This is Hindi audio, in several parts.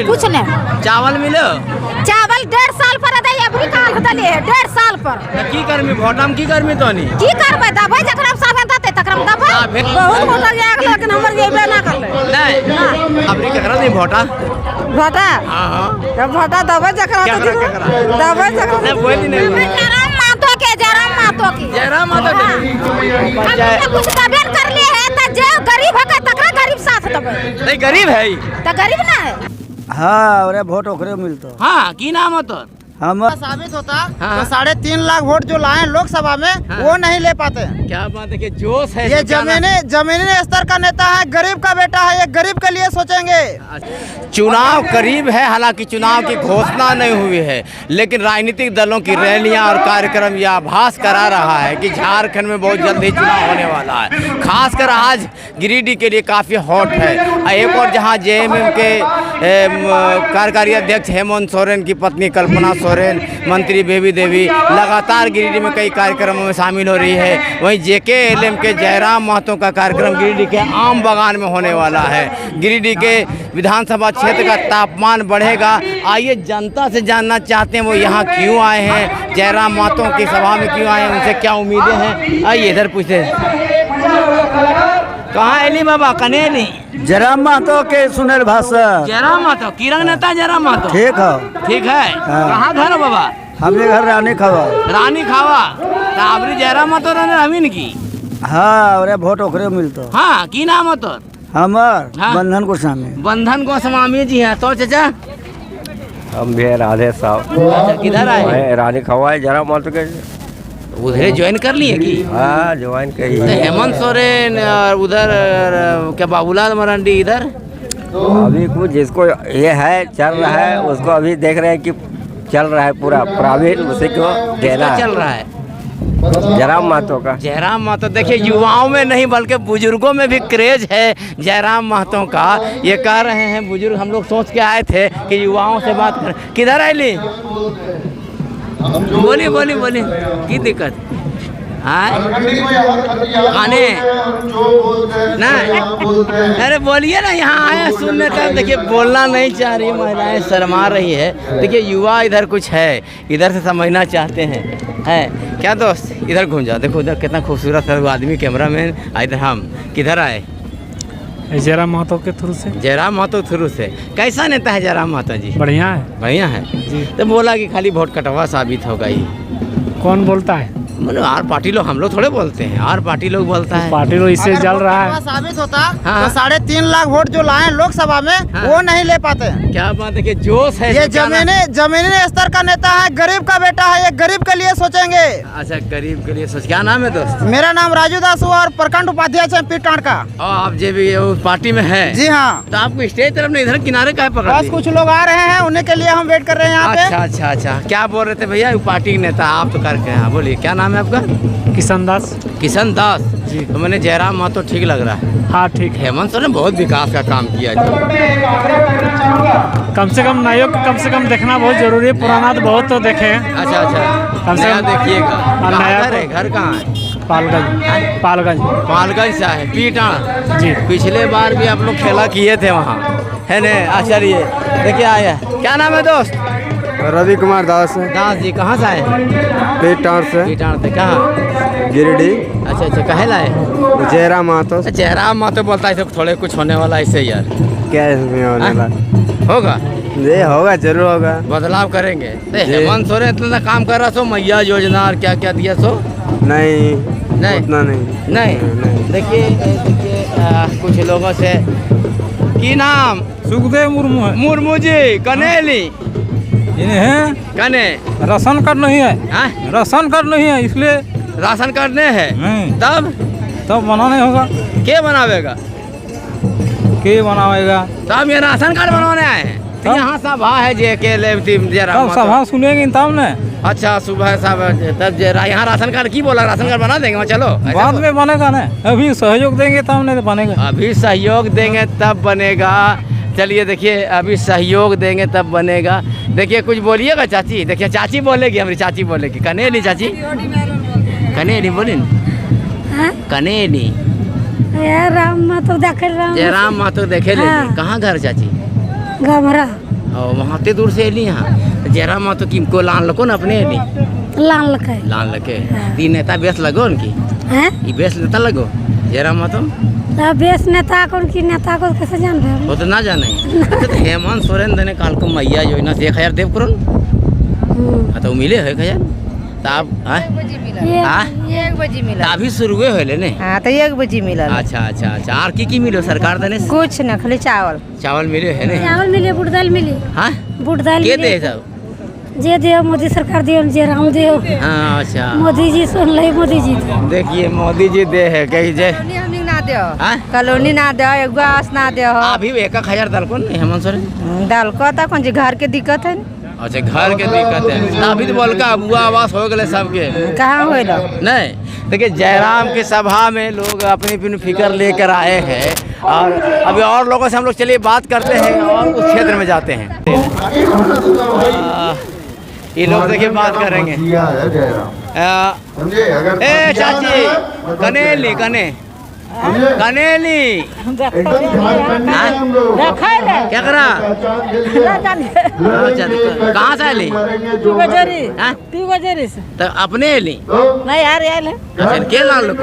कुछ नहीं। चावल मिलो? चावल 1.5 साल पर दे अबरी काल होतले 1.5 साल पर। की गर्मी भोटाम की गर्मी तो नहीं की करबे दबे जकरा साबे दते तकरम दबे बहुत मोटा जाग लेकिन हमर जेबे ना करले नहीं अबरी ककरा नहीं भोटा भोटा हां हां जब भोटा दबे जकरा दबे जकरा नहीं बोली नहीं जयराम मातो के जयराम मातो हम कुछ दबे कर लिए है त जे गरीब है तकरा गरीब साथ दबे नहीं गरीब है त गरीब ना है। हाँ अरे वोट ओकरे मिलतो। हाँ की नाम हो तो हम साबित होता हाँ। तो 3.5 लाख वोट जो लाए लोकसभा में हाँ। वो नहीं ले पाते। क्या बात है कि जोश है ये जमीनी स्तर का नेता है, गरीब का बेटा है, ये गरीब के लिए सोचेंगे। चुनाव करीब है, हालांकि चुनाव की घोषणा नहीं हुई है, लेकिन राजनीतिक दलों की रैलियां और कार्यक्रम यह आभास करा रहा है कि झारखंड में बहुत जल्द ही चुनाव होने वाला है। खासकर आज गिरिडीह के लिए काफ़ी हॉट है। एक और जहां जेएमएम के कार्यकारी अध्यक्ष हेमंत सोरेन की पत्नी कल्पना सोरेन, मंत्री बेबी देवी लगातार गिरिडीह में कई कार्यक्रमों में शामिल हो रही है। वहीं जेकेएलएम के जयराम महतो का कार्यक्रम गिरिडीह के आम बागान में होने वाला है। गिरिडीह के विधानसभा क्षेत्र का तापमान बढ़ेगा। आइए जनता से जानना चाहते हैं वो यहाँ क्यों आए हैं, जयराम महतो की सभा में क्यों आए हैं, उनसे क्या उम्मीदें हैं। आइए इधर पूछते हैं। कहाँ एली बाबा कनेली जयराम महतो के सुनल भाषा। जयराम महतो किरंग नेता जयराम महतो ठीक है ठीक है। हाँ। कहाँ घर हो बाबा? हमने घर रानी खावा। रानी खावा ताबरी जयराम महतो रहने अमीन की। हाँ अरे वोट ओकरे मिलतो। हाँ की नाम हो तो हमार हाँ। बंधन गोस्वामी। बंधन गोस्वामी जी हैं। तो चाचा हम भी है राधे साहब। अच्छा किधर आए? रानी खवाए जरा महतो के उधर ज्वाइन कर लिए कि? हाँ ज्वाइन कही। हेमंत सोरेन और उधर क्या बाबूलाल मरांडी इधर? अभी कुछ जिसको ये है चल रहा है उसको अभी देख रहे हैं कि चल रहा है पूरा प्राइवेट उसी को देना चल रहा है जयराम महतो का। जयराम महतो देखिए युवाओं में नहीं बल्कि बुजुर्गों में भी क्रेज है जयराम महतो का। ये कह रहे हैं बुजुर्ग, हम लोग सोच के आए थे कि युवाओं से बात करें। किधर आइली? बोली बोली बोली की दिक्कत खाने ना? अरे बोलिए ना, यहाँ आए सुनने तक। देखिए बोलना नहीं चाह रही महिलाएं, शर्मा रही है। देखिए युवा इधर कुछ है, इधर से समझना चाहते हैं क्या दोस्त? इधर घूम जाओ, देखो उधर कितना खूबसूरत है वो आदमी कैमरामैन। इधर हम किधर आए? जयराम महतो के थ्रू से। जयराम महतो थ्रू से। कैसा नेता है जयराम महतो जी? बढ़िया है। बढ़िया है जी। तो बोला कि खाली वोट कटवा साबित होगा ही। कौन बोलता है? मतलब आर पार्टी लोग, हम लोग थोड़े बोलते हैं, आर पार्टी लोग बोलता है। पार्टी लोग इससे जल रहा है। साबित होता हाँ। तो 3.5 लाख वोट जो लाए लोकसभा में हाँ। वो नहीं ले पाते। क्या बात है कि जोश है। ये जमीनी स्तर का नेता है, गरीब का बेटा है, ये गरीब के लिए सोचेंगे। अच्छा गरीब के लिए सोच। क्या नाम है दोस्त? मेरा नाम राजू दास हुआ और प्रखंड उपाध्यक्ष है पीटाण का। और आप जो भी उस पार्टी में है? जी हाँ। तो आपको स्टेज तरफ ने इधर किनारे का पकड़ा? बस कुछ लोग आ रहे हैं, उन्हीं के लिए हम वेट कर रहे हैं यहाँ पे। अच्छा अच्छा अच्छा। क्या बोल रहे थे भैया? पार्टी के नेता आप तो करके हैं। बोलिए क्या नाम है आपका? किशन दास। किशन दास जी। तो मैंने जयराम महतो ठीक लग रहा है? हाँ ठीक है। हेमंत सोरेन बहुत विकास का काम किया जी। कम से कम नायक कम से कम देखना बहुत जरूरी है। पुराना तो बहुत तो देखे हैं। अच्छा अच्छा। कम से नया कम देखिएगा। नया कहाँ घर तो- है? घर कहाँ है? पालगंज। पालगंज पालगंज से है पीटाण जी। पिछले बार भी आप लोग खेला किए थे वहाँ, है ने? चलिए देखिए आया। क्या नाम है दोस्त? रवि कुमार दास। दास जी कहाँ से आए? पीटाण से। पीटाण से। कहाँ? गिरिडीह। अच्छा अच्छा। कहे लाए? जयराम महतो। जयराम महतो बोलता है थोड़े कुछ होने वाला ऐसे यार। क्या इसमें होने वाला? होगा ये होगा, जरूर होगा। बदलाव करेंगे। हेमंत सोरेन इतना काम कर रहा सो, मैया योजना और क्या क्या दिया सो? नहीं नहीं उतना नहीं। नहीं। देखिए कुछ लोगों से की नाम? सुखदेव मुर्मू है। मुर्मू जी कनेली इन्हें कने राशन कार्ड नहीं है। हाँ? राशन कार्ड नहीं है इसलिए राशन कार्ड नहीं है। नहीं तब बनाना होगा। के बनावेगा? के बनाएगा? तब ये राशन कार्ड बनवाने आए हैं। तो यहाँ सभा है तब सभा सुनेंगे तब न। अच्छा सुबह सब तब यहाँ राशन कार्ड की बोला? राशन कार्ड बना देंगे वहाँ। चलो बाद में बनेगा ना, अभी सहयोग देंगे तब नहीं बनेगा। अभी सहयोग देंगे तब बनेगा। चलिए देखिए अभी सहयोग देंगे तब बनेगा। देखिए कुछ बोलिएगा चाची। देखिए चाची बोलेगी, हमारी चाची बोलेगी। कनेली चाची कनेली बोली कनेली। जयराम महतो देखे जयराम महतो देखे ले। कहाँ घर चाची? गमरा वहाँ ते दूर से एली यहाँ जयराम मातो की को लान लको न अपने एली लान लके लान लके ती नेता बेस लगो उनकी हैं ये बेस नेता लगो जयराम मातो अब बेस नेता को उनकी नेता को कैसे जान रहे वो तो ना जाने तो हेमंत सोरेन दने काल को मैया योजना से 1000 देव करो तो मिले है 1000 तब ये 1 बजे मिला अभी शुरू हुए लेने हाँ तो 1 बजे मिला अच्छा अच्छा अच्छा और की मिलो सरकार दने कुछ न खाली चावल चावल मिले है ने चावल मिले बुट दाल मिली हाँ बुट दाल के मिली दे सब जे दियो मोदी सरकार दियो जे राम दियो हाँ अच्छा मोदी जी सुन ले मोदी जी देखिए मोदी जी दे है कही जे कॉलोनी ना दो हाँ? कॉलोनी ना दो एगो आस ना दो अभी 1000 दल को हेमंत सोरेन दाल को तो कौन घर के दिक्कत है अच्छा घर के दिक्कत है अभी तो बोल का अबुआ आवास हो गए सबके कहाँ हो नहीं देखिए जयराम की सभा में लोग अपनी अपनी फिक्र लेकर आए हैं और अभी और लोगों से हम लोग चलिए बात करते हैं और उस क्षेत्र में जाते हैं ये लोग देखिए बात करेंगे ए चाची कनेली कनेली क्या करा अच्छा कहाँ से आली तो अपने एली नहीं यार यार अच्छा के लाल लोग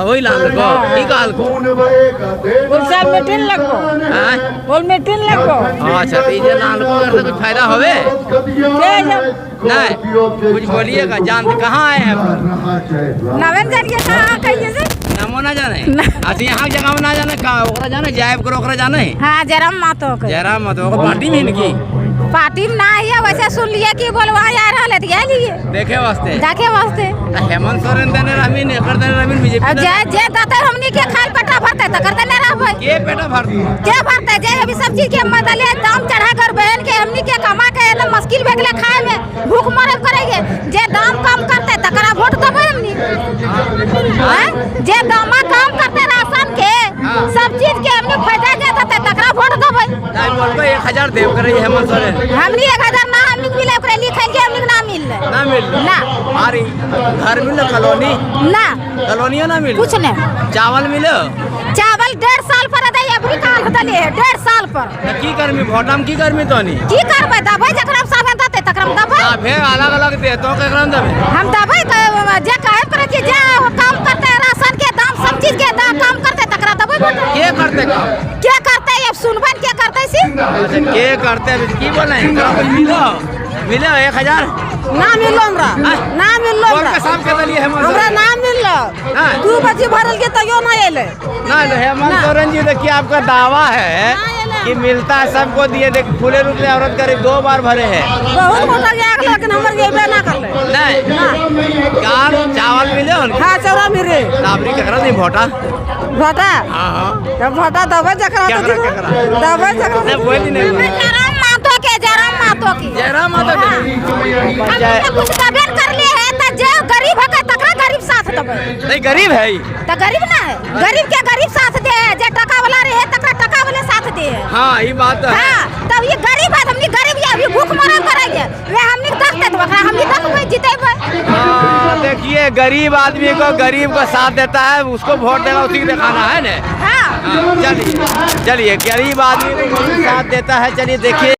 वही लाल लोग की काल को अच्छा तो ये लाल को करने कुछ फायदा होवे नहीं कुछ बोलिएगा जानते कहाँ आए हैं नवेंद्र कहाँ कहिए से नामो ना जाने अच्छा यहाँ जगह में ना जाने कहाँ ओकरा जाने जायब करो ओकरा जाने हाँ जयराम मातो के जयराम मातो ओकर पार्टी में इनकी पार्टी में ना है वैसे सुन लिए कि बोलवा आ रहा है तो लिए देखे वास्ते जाके वास्ते हेमंत सोरेन देने रमीन एकर देने रमीन बीजेपी अब जे दाते हमनी के खाल पेटा भरते त कर देने रहबै के पेटा भर के भरते जे अभी सब चीज के मदले दाम चढ़ा कर बहन के हमनी के कमा के एकदम मुश्किल भे गेले खाए में भूख मरब करेंगे जे दाम कम करते तकरा वोट देबै हमनी जे दाम कम करते राशन के सब चीज के हमनी फायदा दे देते तकरा वोट देबै नहीं बोलबो 1000 देव करे हेमंत सोरेन हमनी 1000 ना हमनी मिले ओकरे लिखल के हमनी ना मिल ना मिल ना अरे घर मिले कॉलोनी ना कॉलोनिया ना मिले कुछ नहीं चावल मिले चावल 1.5 साल पर दे अभी काल दले 1.5 साल पर की गर्मी भोटाम की गर्मी तो नहीं की करबै दबै जकरा सब देते तकरा दबै भे अलग अलग दे तो केकरा देबे हम दबै जे कहे करे कि जे काम करते राशन के दाम सब चीज के दाम कम करते तकरा दबै के करते काम के करते अब सुनबन के करते सी अच्छा के करते अभी की बोले एकरा कुछ मिलो मिले 1000 ना मिलो हमरा ना मिलो और के शाम के दलिए हेमंत हमरा ना मिलो 2 बजे भरल के तयो ना एले ना हेमंत सोरेन जी देखिए आपका दावा है कि मिलता है सबको दिए देख फूले रूप में औरत करीब 2 बार भरे हैं बहुत मोटा गया लेकिन हमर के बे ना करले नहीं कार चावल मिले उनके हां चौरा मिरे नाबरी केकरा नहीं भोटा भटा हां हां तब भटा दबै जकरा दबै जकरा नहीं बोली नहीं जयराम मातो के जयराम मातो हम कुछ तबेर कर लिए है त जे गरीब है तकरा गरीब साथ दबै नहीं गरीब है त गरीब ना है गरीब के गरीब साथ दे जे टका वाला रहे तकरा टका वाले साथ दे हाँ ये बात है हां तब ये गरीब है हमनी गरीब ये अभी भूख मरब करेंगे वे हमनी देखते तो हमनी देखबै जीतेबै देखिए गरीब आदमी को गरीब का साथ देता है उसको वोट देना उसी को दिखाना है ना हां चलिए गरीब आदमी को साथ देता है चलिए देखिए